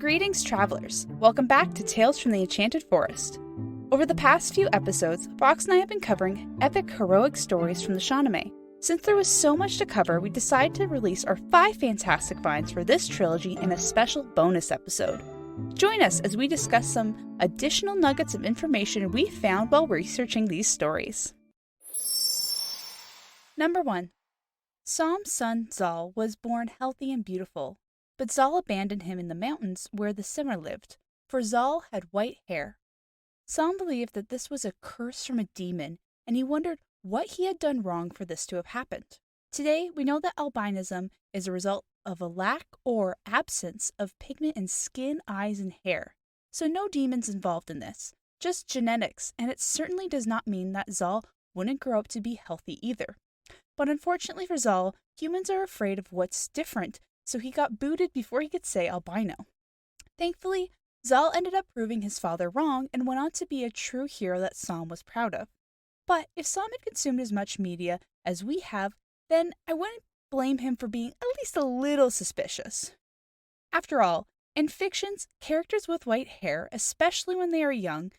Greetings, travelers. Welcome back to Tales from the Enchanted Forest. Over the past few episodes, Fox and I have been covering epic heroic stories from the Shahnameh. Since there was so much to cover, we decided to release our 5 fantastic finds for this trilogy in a special bonus episode. Join us as we discuss some additional nuggets of information we found while researching these stories. Number 1. Son Zal was born healthy and beautiful, but Zal abandoned him in the mountains where the simmer lived, for Zal had white hair. Son believed that this was a curse from a demon, and he wondered what he had done wrong for this to have happened. Today, we know that albinism is a result of a lack or absence of pigment in skin, eyes, and hair. So no demons involved in this, just genetics, and it certainly does not mean that Zal wouldn't grow up to be healthy either. But unfortunately for Zal, humans are afraid of what's different, so he got booted before he could say albino. Thankfully, Zal ended up proving his father wrong and went on to be a true hero that Son was proud of. But if Son had consumed as much media as we have, then I wouldn't blame him for being at least a little suspicious. After all, in fictions, characters with white hair, especially when they are young,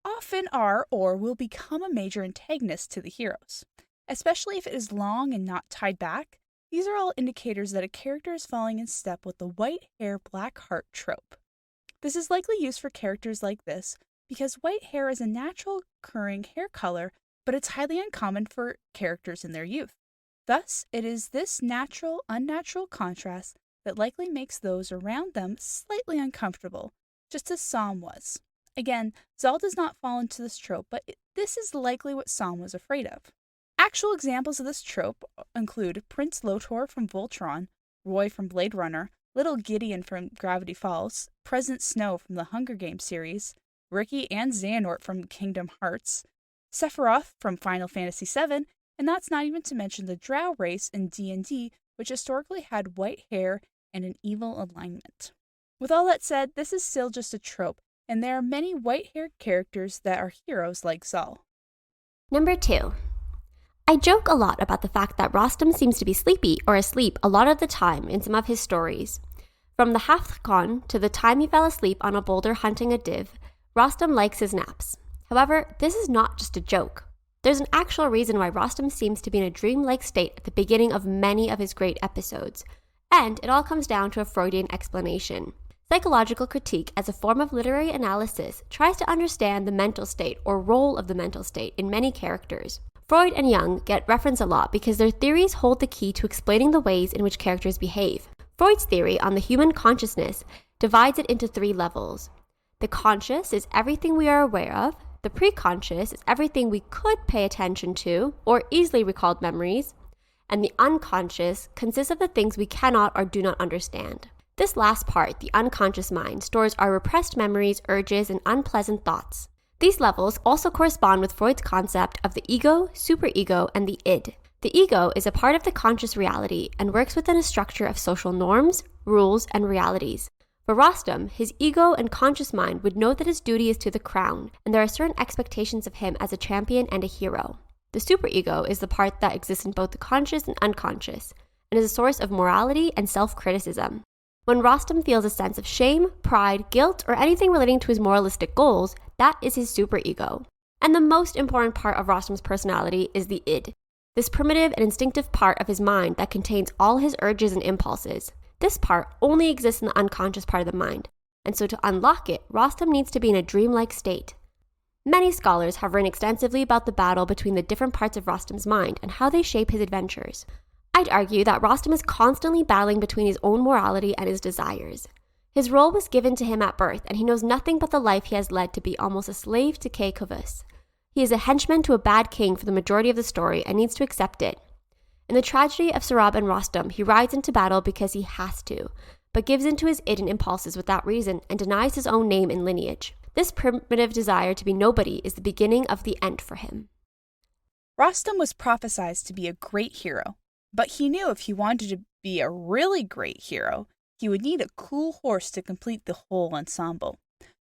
often are or will become a major antagonist to the heroes. Especially if it is long and not tied back, these are all indicators that a character is falling in step with the white hair, black heart trope. This is likely used for characters like this because white hair is a natural occurring hair color, but it's highly uncommon for characters in their youth. Thus, it is this natural-unnatural contrast that likely makes those around them slightly uncomfortable, just as Son was. Again, Zal does not fall into this trope, but this is likely what Son was afraid of. Actual examples of this trope include Prince Lotor from Voltron, Roy from Blade Runner, Little Gideon from Gravity Falls, President Snow from the Hunger Games series, Ricky and Xehanort from Kingdom Hearts, Sephiroth from Final Fantasy VII, and that's not even to mention the Drow race in D&D, which historically had white hair and an evil alignment. With all that said, this is still just a trope, and there are many white-haired characters that are heroes like Zal. Number 2. I joke a lot about the fact that Rostam seems to be sleepy or asleep a lot of the time in some of his stories. From the Hafthkon to the time he fell asleep on a boulder hunting a div, Rostam likes his naps. However, this is not just a joke. There's an actual reason why Rostam seems to be in a dreamlike state at the beginning of many of his great episodes, and it all comes down to a Freudian explanation. Psychological critique, as a form of literary analysis, tries to understand the mental state or role of the mental state in many characters. Freud and Jung get referenced a lot because their theories hold the key to explaining the ways in which characters behave. Freud's theory on the human consciousness divides it into 3 levels. The conscious is everything we are aware of. The preconscious is everything we could pay attention to or easily recalled memories. And the unconscious consists of the things we cannot or do not understand. This last part, the unconscious mind, stores our repressed memories, urges, and unpleasant thoughts. These levels also correspond with Freud's concept of the ego, superego, and the id. The ego is a part of the conscious reality and works within a structure of social norms, rules, and realities. For Rostam, his ego and conscious mind would know that his duty is to the crown, and there are certain expectations of him as a champion and a hero. The superego is the part that exists in both the conscious and unconscious, and is a source of morality and self-criticism. When Rostam feels a sense of shame, pride, guilt, or anything relating to his moralistic goals, that is his superego. And the most important part of Rostam's personality is the id, this primitive and instinctive part of his mind that contains all his urges and impulses. This part only exists in the unconscious part of the mind, and so to unlock it, Rostam needs to be in a dreamlike state. Many scholars have written extensively about the battle between the different parts of Rostam's mind and how they shape his adventures. I'd argue that Rostam is constantly battling between his own morality and his desires. His role was given to him at birth, and he knows nothing but the life he has led to be almost a slave to Kay-Kovus. He is a henchman to a bad king for the majority of the story and needs to accept it. In the tragedy of Sarab and Rostam, he rides into battle because he has to, but gives in to his id and impulses without reason and denies his own name and lineage. This primitive desire to be nobody is the beginning of the end for him. Rostam was prophesied to be a great hero, but he knew if he wanted to be a really great hero, he would need a cool horse to complete the whole ensemble.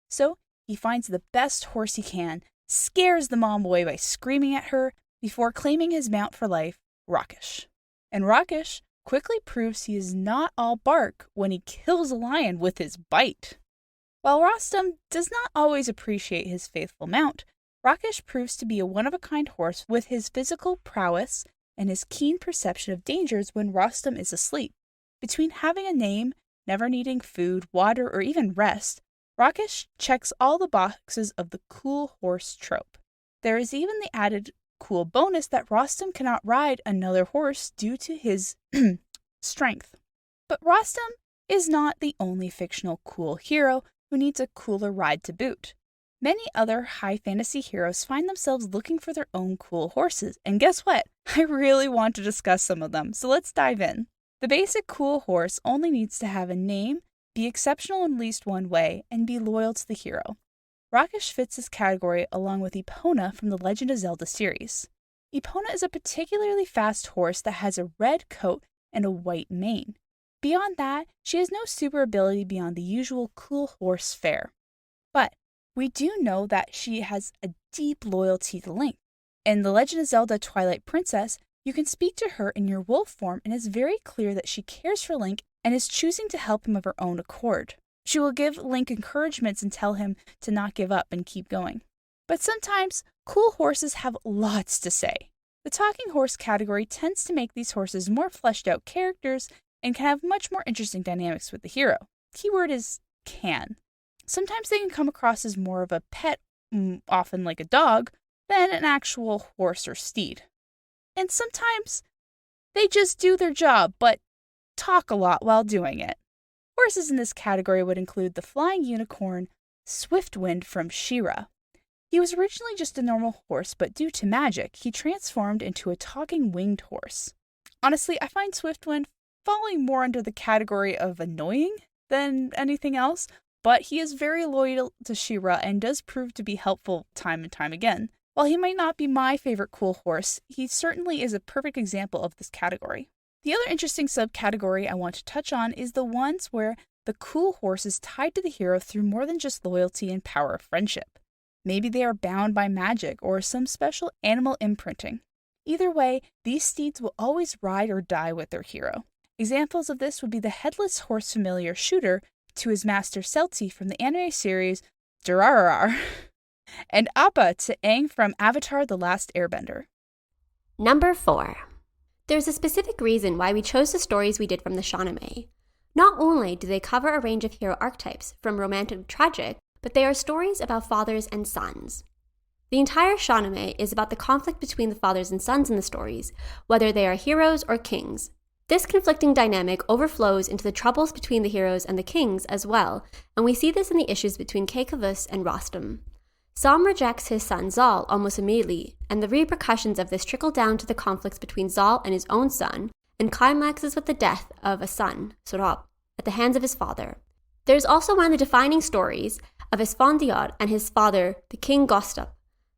So he finds the best horse he can, scares the mom away by screaming at her, before claiming his mount for life, Rakesh. And Rakesh quickly proves he is not all bark when he kills a lion with his bite. While Rostam does not always appreciate his faithful mount, Rakesh proves to be a one-of-a-kind horse with his physical prowess and his keen perception of dangers when Rostam is asleep. Between having a name, never needing food, water, or even rest, Rakesh checks all the boxes of the cool horse trope. There is even the added cool bonus that Rostam cannot ride another horse due to his strength. But Rostam is not the only fictional cool hero who needs a cooler ride to boot. Many other high fantasy heroes find themselves looking for their own cool horses, and guess what? I really want to discuss some of them, so let's dive in. The basic cool horse only needs to have a name, be exceptional in at least one way, and be loyal to the hero. Rakesh fits this category along with Epona from the Legend of Zelda series. Epona is a particularly fast horse that has a red coat and a white mane. Beyond that, she has no super ability beyond the usual cool horse fare. But we do know that she has a deep loyalty to Link. In The Legend of Zelda Twilight Princess, you can speak to her in your wolf form, and it's very clear that she cares for Link and is choosing to help him of her own accord. She will give Link encouragements and tell him to not give up and keep going. But sometimes, cool horses have lots to say. The talking horse category tends to make these horses more fleshed out characters and can have much more interesting dynamics with the hero. Keyword is can. Sometimes they can come across as more of a pet, often like a dog, than an actual horse or steed. And sometimes they just do their job, but talk a lot while doing it. Horses in this category would include the flying unicorn, Swiftwind from She-Ra. He was originally just a normal horse, but due to magic, he transformed into a talking winged horse. Honestly, I find Swiftwind falling more under the category of annoying than anything else, but he is very loyal to She-Ra and does prove to be helpful time and time again. While he might not be my favorite cool horse, he certainly is a perfect example of this category. The other interesting subcategory I want to touch on is the ones where the cool horse is tied to the hero through more than just loyalty and power of friendship. Maybe they are bound by magic or some special animal imprinting. Either way, these steeds will always ride or die with their hero. Examples of this would be the headless horse familiar Shooter to his master Celti from the anime series Durararar, and Appa to Aang from Avatar: The Last Airbender. Number 4. There's a specific reason why we chose the stories we did from the Shahnameh. Not only do they cover a range of hero archetypes, from romantic to tragic, but they are stories about fathers and sons. The entire Shahnameh is about the conflict between the fathers and sons in the stories, whether they are heroes or kings. This conflicting dynamic overflows into the troubles between the heroes and the kings as well, and we see this in the issues between Kekavus and Rostam. Sam rejects his son Zal almost immediately, and the repercussions of this trickle down to the conflicts between Zal and his own son, and climaxes with the death of a son, Sorab, at the hands of his father. There is also one of the defining stories of Esfandiar and his father, the king Gostap,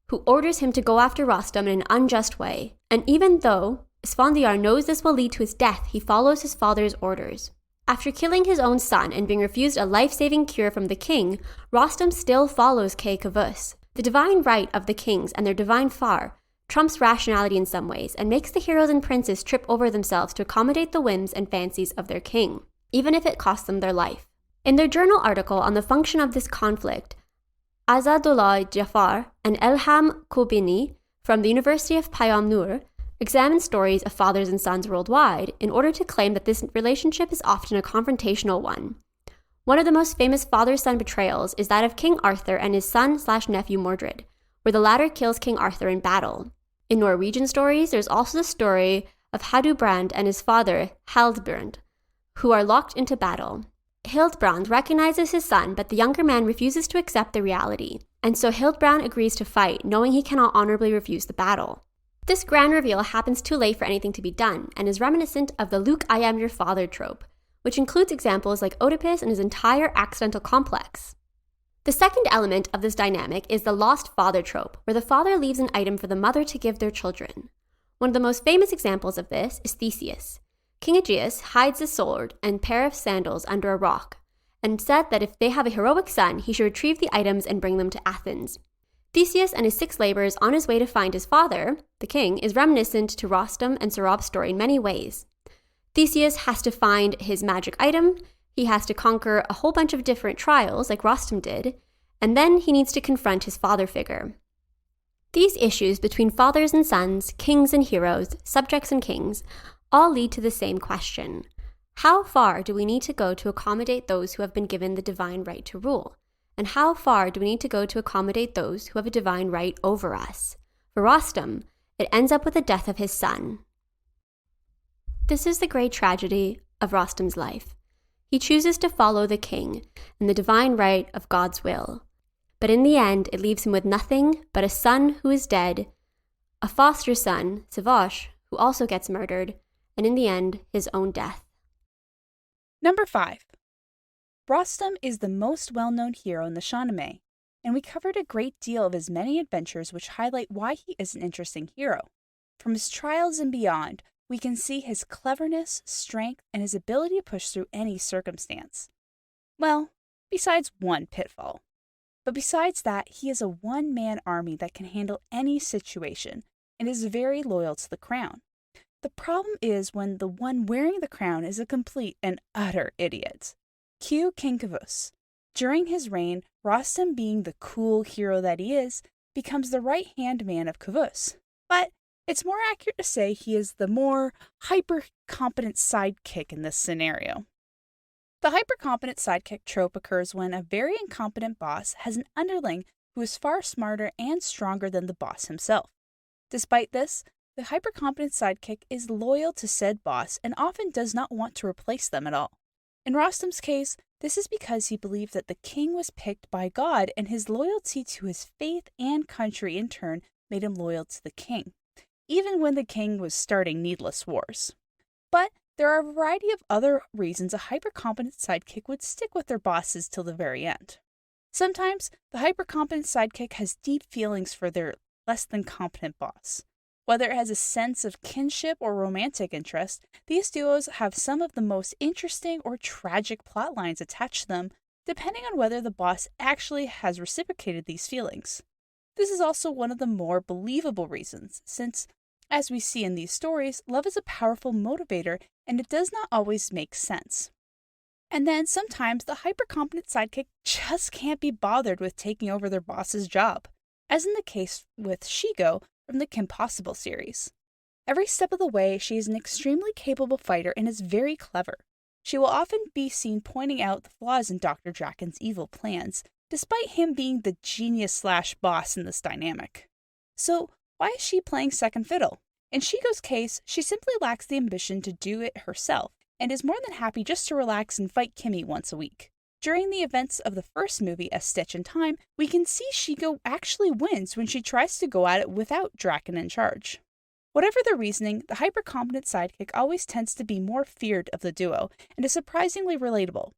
who orders him to go after Rostam in an unjust way, and even though Esfandiar knows this will lead to his death, he follows his father's orders. After killing his own son and being refused a life-saving cure from the king, Rostam still follows Kekavus. The divine right of the kings and their divine far trumps rationality in some ways and makes the heroes and princes trip over themselves to accommodate the whims and fancies of their king, even if it costs them their life. In their journal article on the function of this conflict, Azadullah Jafar and Elham Kobini from the University of Payam Nur examine stories of fathers and sons worldwide in order to claim that this relationship is often a confrontational one. One of the most famous father-son betrayals is that of King Arthur and his son/nephew Mordred, where the latter kills King Arthur in battle. In Norwegian stories, there's also the story of Hadubrand and his father, Haldbrand, who are locked into battle. Hildbrand recognizes his son, but the younger man refuses to accept the reality, and so Hildbrand agrees to fight, knowing he cannot honorably refuse the battle. This grand reveal happens too late for anything to be done, and is reminiscent of the Luke I am your father trope, which includes examples like Oedipus and his entire accidental complex. The second element of this dynamic is the lost father trope, where the father leaves an item for the mother to give their children. One of the most famous examples of this is Theseus. King Aegeus hides his sword and pair of sandals under a rock, and said that if they have a heroic son, he should retrieve the items and bring them to Athens. Theseus and his 6 laborers on his way to find his father, the king, is reminiscent to Rostam and Sorab's story in many ways. Theseus has to find his magic item, He has to conquer a whole bunch of different trials, like Rostam did, and then he needs to confront his father figure. These issues between fathers and sons, kings and heroes, subjects and kings, all lead to the same question. How far do we need to go to accommodate those who have been given the divine right to rule? And how far do we need to go to accommodate those who have a divine right over us? For Rostam, it ends up with the death of his son. This is the great tragedy of Rostam's life. He chooses to follow the king and the divine right of God's will. But in the end, it leaves him with nothing but a son who is dead, a foster son, Savash, who also gets murdered, and in the end, his own death. Number 5. Rostam is the most well-known hero in the Shahnameh, and we covered a great deal of his many adventures which highlight why he is an interesting hero. From his trials and beyond, we can see his cleverness, strength, and his ability to push through any circumstance. Well, besides one pitfall. But besides that, he is a one-man army that can handle any situation and is very loyal to the crown. The problem is when the one wearing the crown is a complete and utter idiot. Cue King Kavus. During his reign, Rostam, being the cool hero that he is, becomes the right-hand man of Kavus. But it's more accurate to say he is the more hypercompetent sidekick in this scenario. The hypercompetent sidekick trope occurs when a very incompetent boss has an underling who is far smarter and stronger than the boss himself. Despite this, the hypercompetent sidekick is loyal to said boss and often does not want to replace them at all. In Rostam's case, this is because he believed that the king was picked by God, and his loyalty to his faith and country in turn made him loyal to the king, even when the king was starting needless wars. But there are a variety of other reasons a hypercompetent sidekick would stick with their bosses till the very end. Sometimes the hypercompetent sidekick has deep feelings for their less than competent boss. Whether it has a sense of kinship or romantic interest, these duos have some of the most interesting or tragic plot lines attached to them, depending on whether the boss actually has reciprocated these feelings. This is also one of the more believable reasons, since, as we see in these stories, love is a powerful motivator and it does not always make sense. And then sometimes the hypercompetent sidekick just can't be bothered with taking over their boss's job, as in the case with Shigo from the Kim Possible series. Every step of the way, she is an extremely capable fighter and is very clever. She will often be seen pointing out the flaws in Dr. Draken's evil plans, despite him being the genius/boss in this dynamic. So, why is she playing second fiddle? In Shigo's case, she simply lacks the ambition to do it herself, and is more than happy just to relax and fight Kimmy once a week. During the events of the first movie, A Stitch in Time, we can see Shigo actually wins when she tries to go at it without Draken in charge. Whatever the reasoning, the hypercompetent sidekick always tends to be more feared of the duo, and is surprisingly relatable.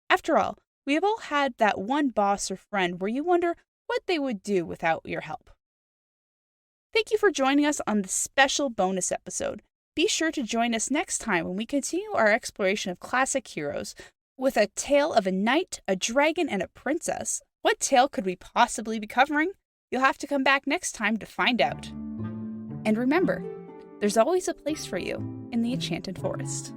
After all, we have all had that one boss or friend where you wonder what they would do without your help. Thank you for joining us on this special bonus episode. Be sure to join us next time when we continue our exploration of classic heroes with a tale of a knight, a dragon, and a princess. What tale could we possibly be covering? You'll have to come back next time to find out. And remember, there's always a place for you in the Enchanted Forest.